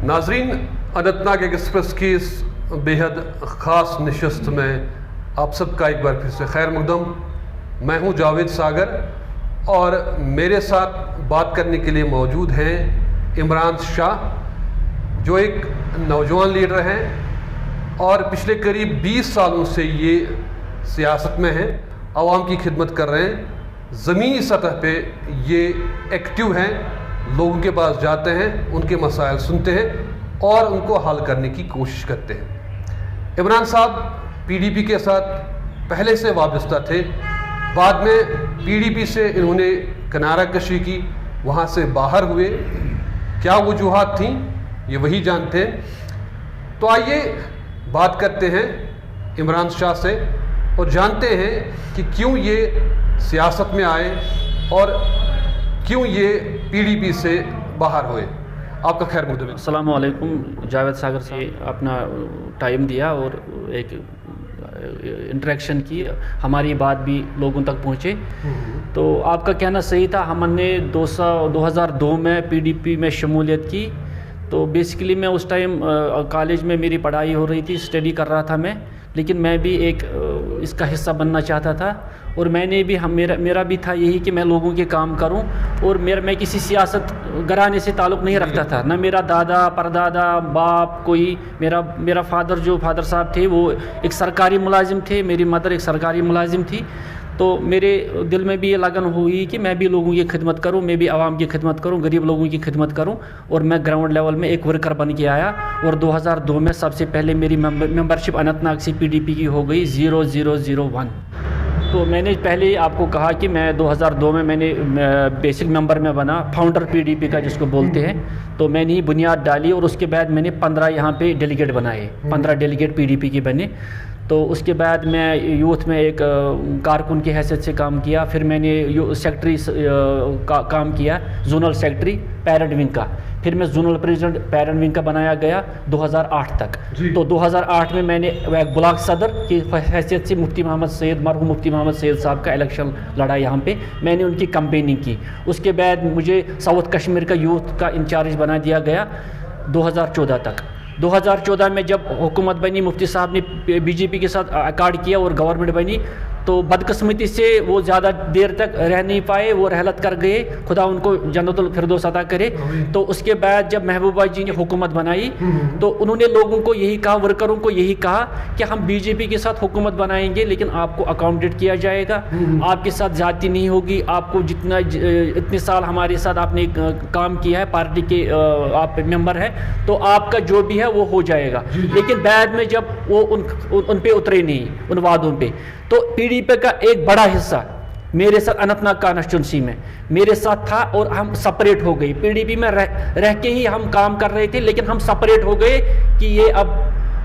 नाजरीन, अनंतनाग एक्सप्रेस की इस बेहद ख़ास नशस्त में आप सबका एक बार फिर से खैर मकदम। मैं हूं जावेद सागर और मेरे साथ बात करने के लिए मौजूद हैं इमरान शाह, जो एक नौजवान लीडर हैं और पिछले करीब 20 सालों से ये सियासत में हैं, आवाम की खिदमत कर रहे हैं। ज़मीनी सतह पे ये एक्टिव हैं, लोगों के पास जाते हैं, उनके मसाइल सुनते हैं और उनको हल करने की कोशिश करते हैं। इमरान साहब पीडीपी के साथ पहले से वाबस्ता थे, बाद में पीडीपी से इन्होंने किनारा कशी की, वहाँ से बाहर हुए। क्या वजूहात थीं ये वही जानते हैं। तो आइए बात करते हैं इमरान शाह से और जानते हैं कि क्यों ये सियासत में आए और क्यों ये पीडीपी से बाहर हुए। आपका खैर मकदम। अस्सलाम वालेकुम। जावेद सागर से अपना टाइम दिया और एक इंटरेक्शन की, हमारी बात भी लोगों तक पहुँचे। तो आपका कहना सही था, हमने 2002 में पीडीपी में शमूलियत की। तो बेसिकली मैं उस टाइम कॉलेज में मेरी पढ़ाई हो रही थी, स्टडी कर रहा था मैं, लेकिन मैं भी एक इसका हिस्सा बनना चाहता था और मैंने भी मेरा भी था यही कि मैं लोगों के काम करूं। और मैं किसी सियासत घराने से ताल्लुक़ नहीं रखता था, ना मेरा दादा परदादा बाप कोई। मेरा फादर साहब थे वो एक सरकारी मुलाजिम थे, मेरी मदर एक सरकारी मुलाजिम थी। तो मेरे दिल में भी ये लगन हुई कि मैं भी लोगों की खिदमत करूं, मैं भी आवाम की खिदमत करूं, गरीब लोगों की खिदमत करूं। और मैं ग्राउंड लेवल में एक वर्कर बन के आया और 2002 में सबसे पहले मेरी मेंबरशिप अनंतनाग से पीडीपी की हो गई 0001। तो मैंने पहले आपको कहा कि मैं 2002 में मैंने बेसिक मेंबर में बना, फाउंडर पीडीपी का जिसको बोलते हैं। तो मैंने ही बुनियाद डाली और उसके बाद मैंने 15 यहाँ पे डेलीगेट बनाए, 15 डेलीगेट पीडीपी के बने। तो उसके बाद मैं यूथ में एक कारकुन की हैसियत से काम किया। फिर मैंने सेक्रेटरी काम किया, जोनल सेक्रेटरी पेरेंट विंग का। फिर मैं जोनल प्रेसिडेंट पेरेंट विंग का बनाया गया 2008 तक। तो 2008 में मैंने एक ब्लॉक सदर की हैसियत से मरहूम मुफ्ती मोहम्मद सैयद साहब का इलेक्शन लड़ा यहाँ पे, मैंने उनकी कैंपेनिंग की। उसके बाद मुझे साउथ कश्मीर का यूथ का इंचार्ज बना दिया गया 2014 तक। 2014 में जब हुकूमत बनी, मुफ्ती साहब ने बीजेपी के साथ अकार्ड किया और गवर्नमेंट बनी, तो बदकिस्मती से वो ज़्यादा देर तक रह नहीं पाए, वो रहलत कर गए, खुदा उनको जन्नतुल फिरदौस अता करे। तो उसके बाद जब महबूबा जी ने हुकूमत बनाई तो उन्होंने लोगों को यही कहा, वर्करों को यही कहा कि हम बीजेपी के साथ हुकूमत बनाएंगे लेकिन आपको अकाउंटेड किया जाएगा, आपके साथ जाति नहीं होगी, आपको इतने साल हमारे साथ आपने काम किया है, पार्टी के आप मेंबर है, तो आपका जो भी है वो हो जाएगा। लेकिन बाद में जब वो उन पे उतरे नहीं, उन वादों पे, तो पीडीपी का एक बड़ा हिस्सा मेरे साथ अनंतनाग कॉन्स्टिट्यूंसी में मेरे साथ था और हम सेपरेट हो गए। पीडीपी में रह के ही हम काम कर रहे थे, लेकिन हम सेपरेट हो गए कि ये अब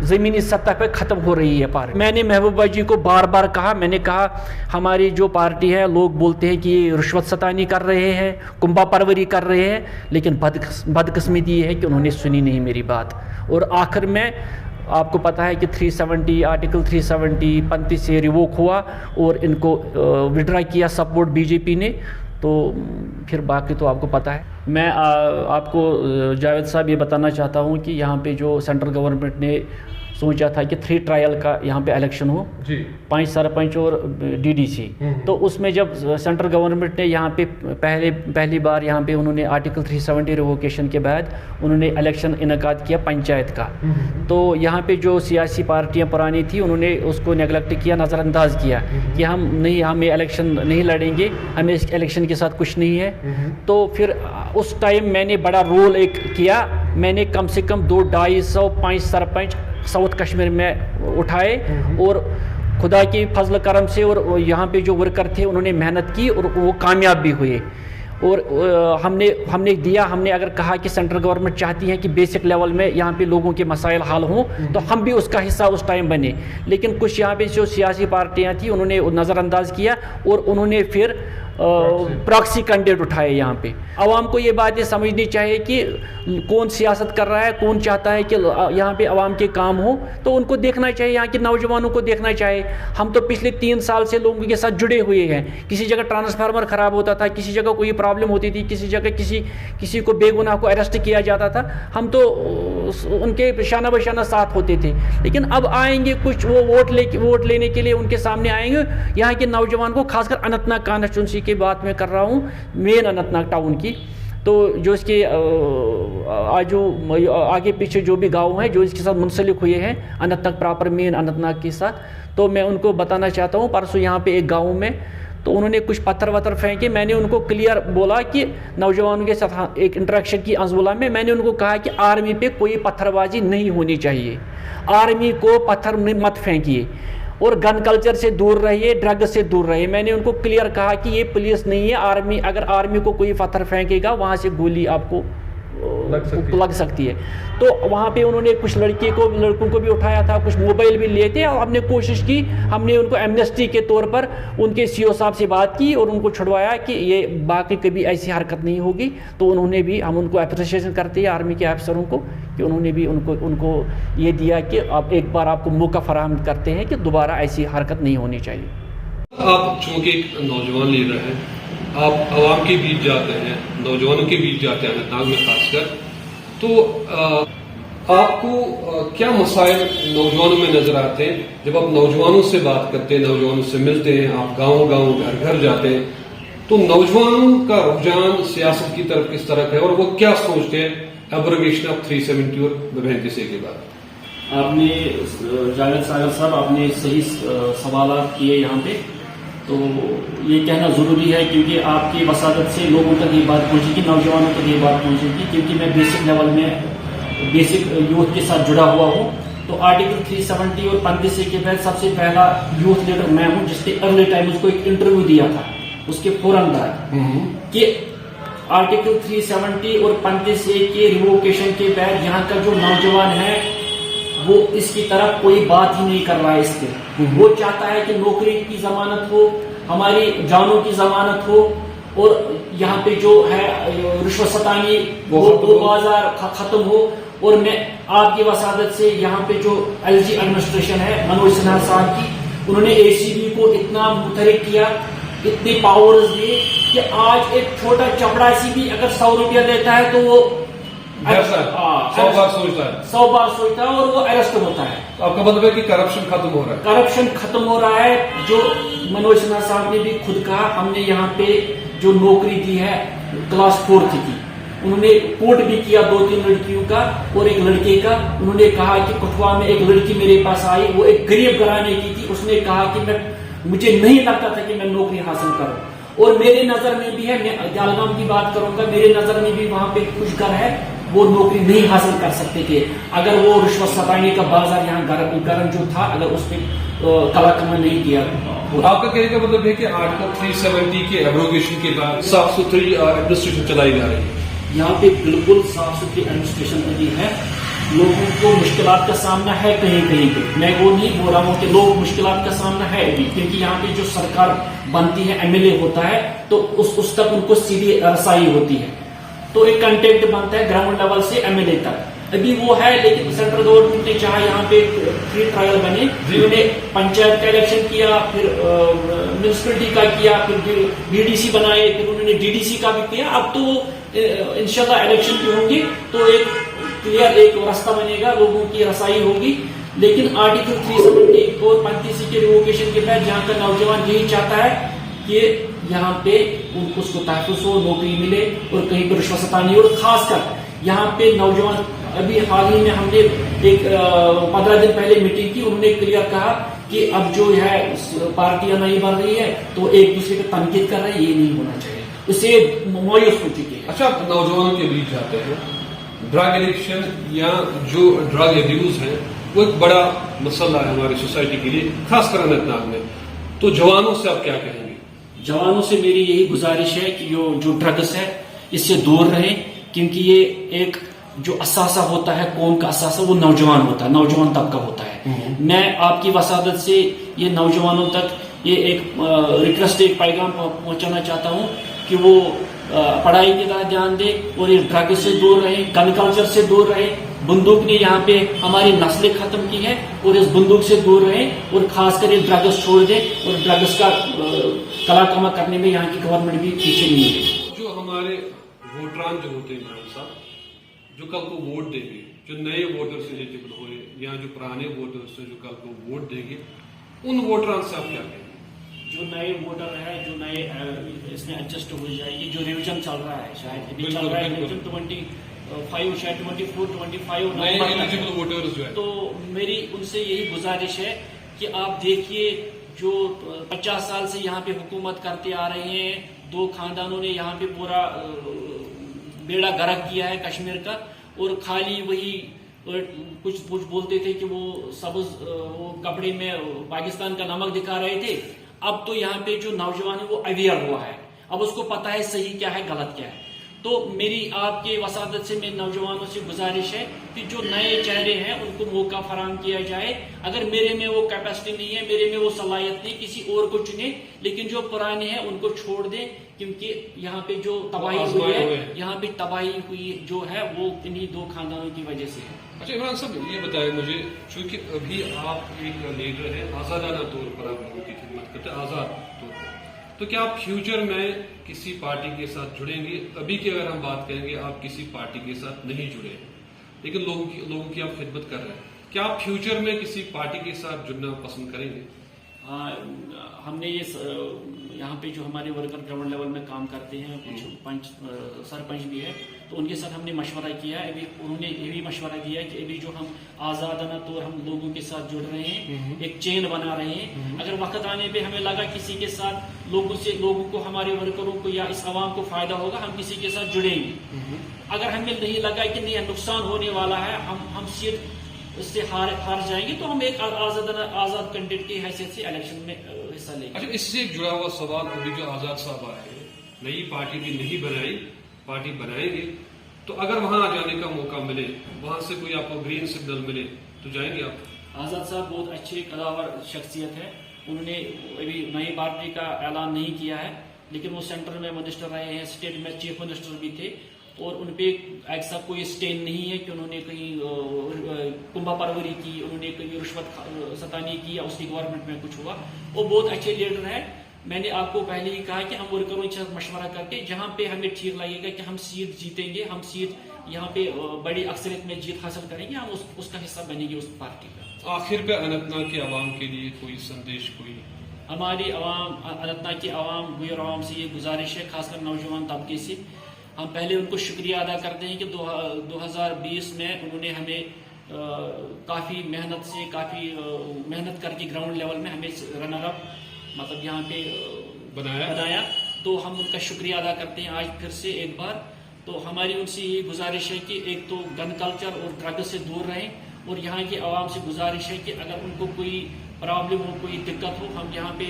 ज़मीनी सतह पे ख़त्म हो रही है पार्टी। मैंने महबूबा जी को बार बार कहा, मैंने कहा हमारी जो पार्टी है, लोग बोलते हैं कि ये रिश्वत सतानी कर रहे हैं, कुंभा परवरी कर रहे हैं, लेकिन बदकिस्मती ये है कि उन्होंने सुनी नहीं मेरी बात। और आखिर में आपको पता है कि 370 आर्टिकल 370 पंथी से रिवोक हुआ और इनको विड्रा किया सपोर्ट बीजेपी ने। तो फिर बाकी तो आपको पता है। मैं आपको जावेद साहब ये बताना चाहता हूँ कि यहाँ पे जो सेंट्रल गवर्नमेंट ने सोचा था कि 3 ट्रायल का यहाँ पे इलेक्शन हो जी, 5 सरपंच और डीडीसी। तो उसमें जब सेंट्रल गवर्नमेंट ने यहाँ पे पहली बार यहाँ पे उन्होंने आर्टिकल 370 रिवोकेशन के बाद उन्होंने इलेक्शन इनेकाद किया पंचायत का। तो यहाँ पे जो सियासी पार्टियाँ पुरानी थी उन्होंने उसको नेगलेक्ट किया, नज़रअंदाज किया कि हम ये इलेक्शन नहीं लड़ेंगे, हमें इस इलेक्शन के साथ कुछ नहीं है। तो फिर उस टाइम मैंने बड़ा रोल एक किया, मैंने कम से कम 200-250 सरपंच साउथ कश्मीर में उठाए और खुदा की फजल करम से और यहाँ पे जो वर्कर थे उन्होंने मेहनत की और वो कामयाब भी हुए। और हमने अगर कहा कि सेंट्रल गवर्नमेंट चाहती है कि बेसिक लेवल में यहाँ पे लोगों के मसाइल हल हों, तो हम भी उसका हिस्सा उस टाइम बने। लेकिन कुछ यहाँ पे जो सियासी पार्टियाँ थी उन्होंने नज़रअंदाज किया और उन्होंने फिर प्रॉक्सी कैंडिडेट उठाए यहाँ पे। आवाम को ये बातें समझनी चाहिए कि कौन सियासत कर रहा है, कौन चाहता है कि यहाँ पे आवाम के काम हो, तो उनको देखना चाहिए, यहाँ के नौजवानों को देखना चाहिए। हम तो पिछले 3 साल से लोगों के साथ जुड़े हुए हैं। किसी जगह ट्रांसफार्मर ख़राब होता था, किसी जगह कोई प्रॉब्लम होती थी, किसी जगह किसी को बेगुनाह को अरेस्ट किया जाता था, हम तो उनके शाना बशाना साथ होते थे। लेकिन अब आएंगे कुछ वो वोट लेने के लिए उनके सामने आएंगे। यहाँ के नौजवान को, खासकर अनंतनाग कॉन्स्टिट्यूंसी की बात मैं कर रहा हूँ, मेन अनंतनाग टाउन की, तो जो इसके आगे पीछे जो भी गाँव हैं जो इसके साथ मुंसलिक हुए हैं अनंतनाग प्रॉपर मेन अनंतनाग के साथ, तो मैं उनको बताना चाहता हूँ। परसों यहाँ पे एक गाँव में तो उन्होंने कुछ पत्थर वत्थर फेंके। मैंने उनको क्लियर बोला कि नौजवानों के साथ एक इंटरेक्शन की अंजुला में मैंने उनको कहा कि आर्मी पे कोई पत्थरबाजी नहीं होनी चाहिए, आर्मी को पत्थर मत फेंकिए और गन कल्चर से दूर रहिए, ड्रग से दूर रहिए। मैंने उनको क्लियर कहा कि ये पुलिस नहीं है, आर्मी, अगर आर्मी को कोई पत्थर फेंकेगा वहाँ से गोली आपको लग सकती है। तो वहाँ पे उन्होंने कुछ लड़कों को भी उठाया था, कुछ मोबाइल भी लिए थे, और हमने कोशिश की, हमने उनको एमनेस्टी के तौर पर उनके सीओ साहब से बात की और उनको छुड़वाया कि ये बाकी कभी ऐसी हरकत नहीं होगी। तो उन्होंने भी, हम उनको अप्रिसिएशन करते हैं आर्मी के अफसरों को कि उन्होंने भी उनको ये दिया कि आप एक बार आपको मौका फराहम करते हैं कि दोबारा ऐसी हरकत नहीं होनी चाहिए। आप चूँकि एक नौजवान लीडर हैं, आप आवाम के बीच जाते हैं, नौजवानों के बीच जाते हैं अनंतनाग में खासकर, तो आपको क्या मसाइल नौजवानों में नजर आते हैं जब आप नौजवानों से बात करते हैं, नौजवानों से मिलते हैं, आप गांव-गांव घर-घर जाते हैं, तो नौजवानों का रुझान सियासत की तरफ किस तरह है और वो क्या सोचते हैं एब्रोगेशन ऑफ 370 और विभिन्न किसी के बाद? आपने जावेद सागर साहब, आपने सही सवाल किए यहाँ पे, तो ये कहना ज़रूरी है क्योंकि आपकी वसादत से लोगों तक ये बात पहुँचेगी, नौजवानों तक ये बात पहुँचेगी, क्योंकि मैं बेसिक लेवल में बेसिक यूथ के साथ जुड़ा हुआ हूँ। तो आर्टिकल 370 और 35 के तहत सबसे पहला यूथ लीडर मैं हूँ जिसने अर्ली टाइम उसको एक इंटरव्यू दिया था उसके फौरन बाद कि आर्टिकल 370 और 35 के रिवोकेशन के बाद यहाँ का जो नौजवान है वो इसकी तरफ कोई बात ही नहीं कर रहा है। इसके वो चाहता है कि नौकरी की जमानत हो, हमारी जानों की जमानत हो, और यहाँ पे जो है रिश्वत सतानी वो बाजार खत्म हो। और मैं आपकी वसादत से यहाँ पे जो एलजी एडमिनिस्ट्रेशन है मनोज सिन्हा साहब की, उन्होंने एसीबी को इतना मुतहरिक किया, इतनी पावर्स दी कि आज एक छोटा चपड़ासी भी अगर 100 रुपया देता है तो वो 100 बार सोचता है और वो अरेस्ट होता है। तो आपका मतलब है कि करप्शन खत्म हो रहा है? करप्शन खत्म हो रहा है। जो मनोज सिन्हा साहब ने भी खुद कहा, हमने यहाँ पे जो नौकरी दी है क्लास 4 की, उन्होंने कोर्ट भी किया 2-3 लड़कियों का और एक लड़के का। उन्होंने कहा कि कठुआ में एक लड़की मेरे पास आई, वो एक गरीब घराने की थी, उसने कहा कि मुझे नहीं लगता था कि मैं नौकरी हासिल करूं। और मेरे नजर में भी है, मैं जालगाम की बात करूंगा, मेरे नजर में भी वहां पे कुछ घर है वो नौकरी नहीं हासिल कर सकते थे अगर वो रिश्वत सताने का बाजार यहाँ गर्म जो था अगर उस पर कलाकमा नहीं किया। आपका कहने का मतलब है कि आर्टिकल 370 के एब्रोगेशन के बाद साफ सुथरी एडमिनिस्ट्रेशन चलाई जा रही है। यहाँ पे बिल्कुल साफ सुथरी एडमिनिस्ट्रेशन बनी है। लोगों को मुश्किलात का सामना है कहीं कहीं पे, मैं वो नहीं बोल रहा हूँ कि लोग मुश्किलात का सामना है अभी, क्योंकि यहाँ पे जो सरकार बनती है, एमएलए होता है, तो उस तक उनको सीधी रसाई होती है, तो एक कंटेक्ट बनता है ग्राउंड लेवल से एमएलए तक। अभी वो है, लेकिन सेंट्रल गवर्नमेंट ने चाहा यहाँ पे फ्री ट्रायल बने, उन्होंने पंचायत का इलेक्शन किया, फिर म्यूनिसिपैलिटी का किया, फिर बीडीसी बनाए, फिर उन्होंने डीडीसी का भी किया। अब तो इंशाल्लाह इलेक्शन भी होंगे तो एक क्लियर एक रास्ता बनेगा, लोगों की रसाई होगी। लेकिन आर्टिकल 370 और 35 के रिवोकेशन के बाद यहाँ का नौजवान यही चाहता है कि यहाँ पे उसको तहफ़्फ़ुज़ हो, नौकरी मिले और कहीं पर रिश्वत सतानी। और खासकर यहाँ पे नौजवान, अभी हाल ही में हमने एक 15 दिन पहले मीटिंग की, उन्होंने क्लियर कहा कि अब जो है पार्टियां नहीं बन रही है तो एक दूसरे को तनकीद कर रहे हैं, ये नहीं होना चाहिए, उससे मायूस हो चुके हैं। अच्छा, आप नौजवानों के बीच जाते हैं, ड्रग एडिक्शन या जो ड्रग एब्यूज है वो एक बड़ा मसला है हमारी सोसाइटी के लिए, खासकर अनंतनाग में, तो जवानों से आप क्या कहेंगे? जवानों से मेरी यही गुजारिश है कि जो ड्रग्स है इससे दूर रहें, क्योंकि ये एक जो असासा होता है, कौम का असासा, वो नौजवान होता है, नौजवान तबका होता है। मैं आपकी वसादत से ये नौजवानों तक ये एक रिक्वेस्ट, एक पैगाम पहुंचाना चाहता हूं कि वो पढ़ाई की तरह ध्यान दे और इस ड्रग से दूर रहे, गन कल्चर से दूर रहे। बंदूक ने यहाँ पे हमारी नस्लें खत्म की है और इस बंदूक से दूर रहे और खासकर ये ड्रग्स छोड़ दे और ड्रग्स का कलाकमा करने में यहाँ की गवर्नमेंट भी पीछे नहीं है। जो हमारे वोटरान जो होते हैं इमरान साहब, जो कल को वोट देंगे, जो नए वोटर्स एलिजिबल हुए या जो पुराने वोटर्स हैं जो कल को वोट देंगे, उन वोटरान से आप क्या कहेंगे? जो नए वोटर है, जो नए इसमें एडजस्ट हो जाएंगे, जो रिविजन चल रहा है, शायद अभी चल रहा है रिविजन 25 शायद 24 25 नए एलिजिबल वोटर्स जो है, तो मेरी उनसे यही गुजारिश है कि आप देखिए जो 50 साल से यहाँ पे हुकूमत करते आ रहे हैं, 2 खानदानों ने यहाँ पे पूरा बेड़ा गर्क किया है कश्मीर का, और खाली वही कुछ बोलते थे कि वो सब्ज वो कपड़े में पाकिस्तान का नमक दिखा रहे थे। अब तो यहाँ पे जो नौजवान है वो अवेयर हुआ है, अब उसको पता है सही क्या है गलत क्या है। तो मेरी आपके वसादत से मेरे नौजवानों से गुजारिश है कि जो नए चेहरे हैं उनको मौका फराहम किया जाए। अगर मेरे में वो कैपेसिटी नहीं है, मेरे में वो सलाहियत नहीं, किसी और को चुने, लेकिन जो पुराने हैं उनको छोड़ दें, क्योंकि यहाँ पे जो तबाही हुई है, यहाँ पे तबाही हुई जो है वो इन्हीं 2 खानदानों की वजह से है। अच्छा इमरान साहब, ये बताएं मुझे, चूंकि अभी आप एक लीडर हैं, आज़ादाना तौर पर आप लोगों की खिदमत करते हैं, आज़ाद तौर पर, तो क्या आप फ्यूचर में किसी पार्टी के साथ जुड़ेंगे? अभी की अगर हम बात करेंगे, आप किसी पार्टी के साथ नहीं जुड़े, लेकिन लोगों की आप खिदमत कर रहे हैं, क्या आप फ्यूचर में किसी पार्टी के साथ जुड़ना पसंद करेंगे? हमने ये यहाँ पे जो हमारे वर्कर ग्राउंड लेवल में काम करते हैं, कुछ सरपंच भी है, तो उनके साथ हमने मशवरा किया है। अभी उन्होंने ये भी मशवरा दिया है कि अभी जो हम आज़ादाना तौर हम लोगों के साथ जुड़ रहे हैं, एक चेन बना रहे हैं। अगर वक्त आने पे हमें लगा किसी के साथ लोगों को हमारे वर्करों को या इस आवाम को फायदा होगा, हम किसी के साथ जुड़ेंगे। अगर हमें नहीं लगा कि नहीं नुकसान होने वाला है, हम सिर्फ उससे हार जाएंगे, तो हम एक आज़ाद कैंडिडेट की हैसियत से इलेक्शन में हिस्सा लेंगे। अच्छा, इससे जुड़ा हुआ सवाल, अभी जो आज़ाद साहब आए हैं, नई पार्टी भी नहीं बनाई, पार्टी बनाएंगे, तो अगर वहां जाने का मौका मिले, वहां से कोई आपको ग्रीन सिग्नल मिले, तो जाएंगे आप? आज़ाद साहब बहुत अच्छे कदावर शख्सियत है। उन्होंने अभी नई पार्टी का ऐलान नहीं किया है, लेकिन वो सेंटर में मिनिस्टर रहे हैं, स्टेट में चीफ मिनिस्टर भी थे, और उन पर ऐसा कोई स्टेन नहीं है कि उन्होंने कहीं कुंभा परवरी की, उन्होंने कहीं रिश्वत सतानी की या उसकी गवर्नमेंट में कुछ हुआ। वो बहुत अच्छे लीडर है। मैंने आपको पहले ही कहा कि हम वर्करों के साथ मशवरा करके जहाँ पे हमें ठीक लगेगा कि हम सीट जीतेंगे, हम सीट यहाँ पे बड़ी अक्सरियत में जीत हासिल करेंगे, हम उसका हिस्सा बनेंगे उस पार्टी का। आखिर पे अनंतनाग के आवाम के लिए कोई संदेश? कोई हमारी आवाम, अनंतनाग की आवाम, गुजर आवाम से ये गुजारिश है, खासकर नौजवान तबके से, हम पहले उनको शुक्रिया अदा करते हैं कि 2020 में उन्होंने हमें काफ़ी मेहनत करके ग्राउंड लेवल में हमें रनर अप मतलब यहाँ पे बनाया, तो हम उनका शुक्रिया अदा करते हैं आज फिर से एक बार। तो हमारी उनसे ये गुजारिश है कि एक तो गन कल्चर और ड्रग से दूर रहें, और यहाँ की आवाम से गुजारिश है कि अगर उनको कोई प्रॉब्लम हो, कोई दिक्कत हो, हम यहाँ पे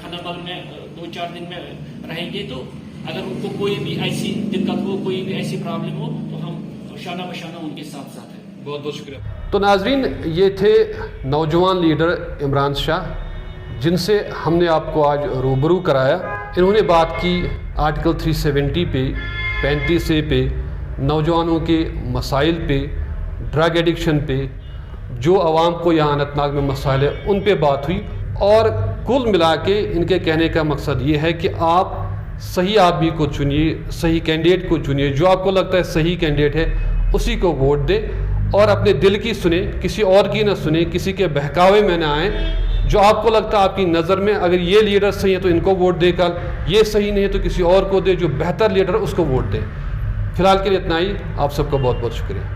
खनाबल में 2-4 दिन में रहेंगे, तो अगर उनको कोई भी ऐसी दिक्कत हो, कोई भी ऐसी प्रॉब्लम हो, तो हम शाना बशाना उनके साथ हैं। बहुत बहुत शुक्रिया। तो नाजरीन, ये थे नौजवान लीडर इमरान शाह, जिनसे हमने आपको आज रूबरू कराया। इन्होंने बात की आर्टिकल 370 पे, 35A पे, नौजवानों के मसाइल पे, ड्रग एडिक्शन पे, जो आवाम को यहाँ अनंतनाग में मसाइल है उन पे बात हुई। और कुल मिला के इनके कहने का मकसद ये है कि आप सही आदमी को चुनिए, सही कैंडिडेट को चुनिए, जो आपको लगता है सही कैंडिडेट है उसी को वोट दें, और अपने दिल की सुने, किसी और की ना सुने, किसी के बहकावे में ना आए। जो आपको लगता है आपकी नज़र में अगर ये लीडर सही है तो इनको वोट दे, कल ये सही नहीं है तो किसी और को दे, जो बेहतर लीडर उसको वोट दे। फिलहाल के लिए इतना ही। आप सबका बहुत बहुत शुक्रिया।